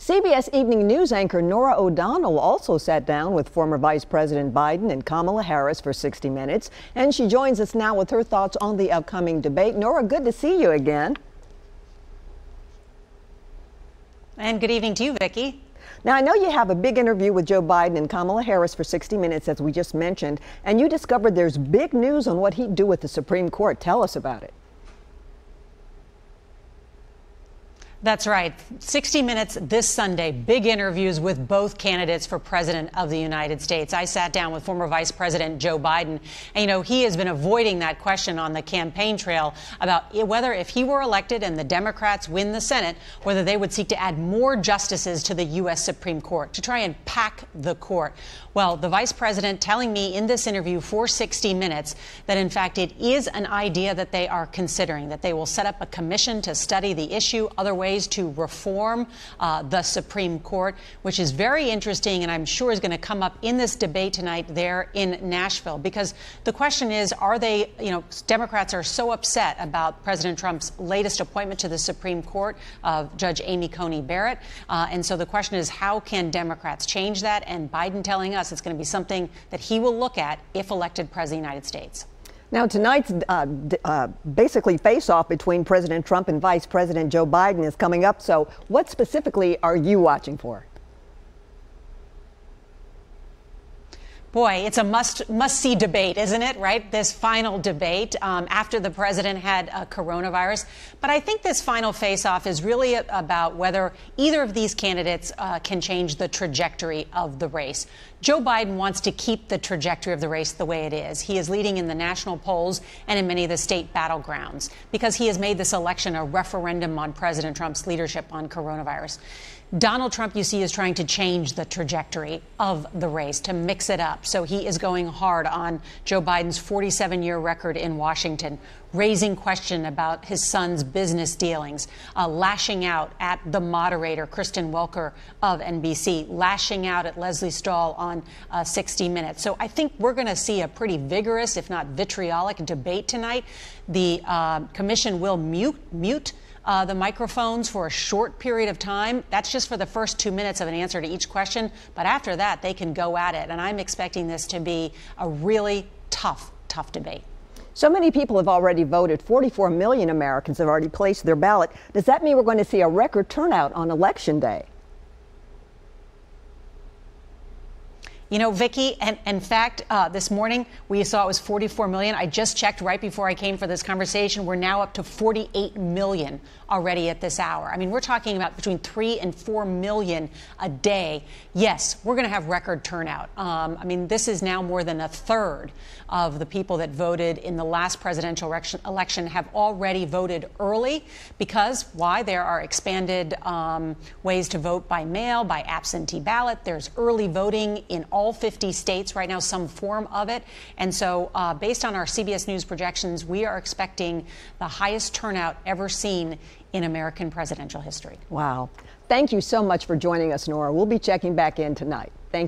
CBS Evening News anchor Norah O'Donnell also sat down with former Vice President Biden and Kamala Harris for 60 minutes, and she joins us now with her thoughts on the upcoming debate. Norah, good to see you again. And good evening to you, Vicki. Now, I know you have a big interview with Joe Biden and Kamala Harris for 60 minutes, as we just mentioned, and you discovered there's big news on what he'd do with the Supreme Court. Tell us about it. That's right. 60 Minutes this Sunday, big interviews with both candidates for President of the United States. I sat down with former Vice President Joe Biden, and, he has been avoiding that question on the campaign trail about whether if he were elected and the Democrats win the Senate, whether they would seek to add more justices to the U.S. Supreme Court to try and pack the court. Well, the vice president telling me in this interview for 60 Minutes that, in fact, it is an idea that they are considering, that they will set up a commission to study the issue, other ways to reform the Supreme Court, which is very interesting and I'm sure is going to come up in this debate tonight there in Nashville. Because the question is, are they, Democrats are so upset about President Trump's latest appointment to the Supreme Court of Judge Amy Coney Barrett. And so the question is, how can Democrats change that? And Biden telling us it's going to be something that he will look at if elected president of the United States. Now, tonight's basically face-off between President Trump and Vice President Joe Biden is coming up. So what specifically are you watching for? Boy, it's a must-see debate, isn't it, right? This final debate after the president had coronavirus. But I think this final face-off is really about whether either of these candidates can change the trajectory of the race. Joe Biden wants to keep the trajectory of the race the way it is. He is leading in the national polls and in many of the state battlegrounds because he has made this election a referendum on President Trump's leadership on coronavirus. Donald Trump, you see, is trying to change the trajectory of the race, to mix it up. So he is going hard on Joe Biden's 47-year record in Washington, raising question about his son's business dealings, lashing out at the moderator, Kristen Welker of NBC, lashing out at Leslie Stahl on 60 Minutes. So I think we're going to see a pretty vigorous, if not vitriolic, debate tonight. The commission will mute the microphones for a short period of time. That's just for the first 2 minutes of an answer to each question. But after that, they can go at it. And I'm expecting this to be a really tough debate. So many people have already voted. 44 million Americans have already placed their ballot. Does that mean we're going to see a record turnout on Election Day? Vicki, and in fact, this morning we saw it was 44 million. I just checked right before I came for this conversation. We're now up to 48 million already at this hour. I mean, we're talking about between 3 and 4 million a day. Yes, we're going to have record turnout. I mean, this is now more than a third of the people that voted in the last presidential election have already voted early because, why? There are expanded ways to vote by mail, by absentee ballot. There's early voting in all 50 states right now, some form of it. And so based on our CBS News projections, we are expecting the highest turnout ever seen in American presidential history. Wow. Thank you so much for joining us, Norah. We'll be checking back in tonight. Thank you.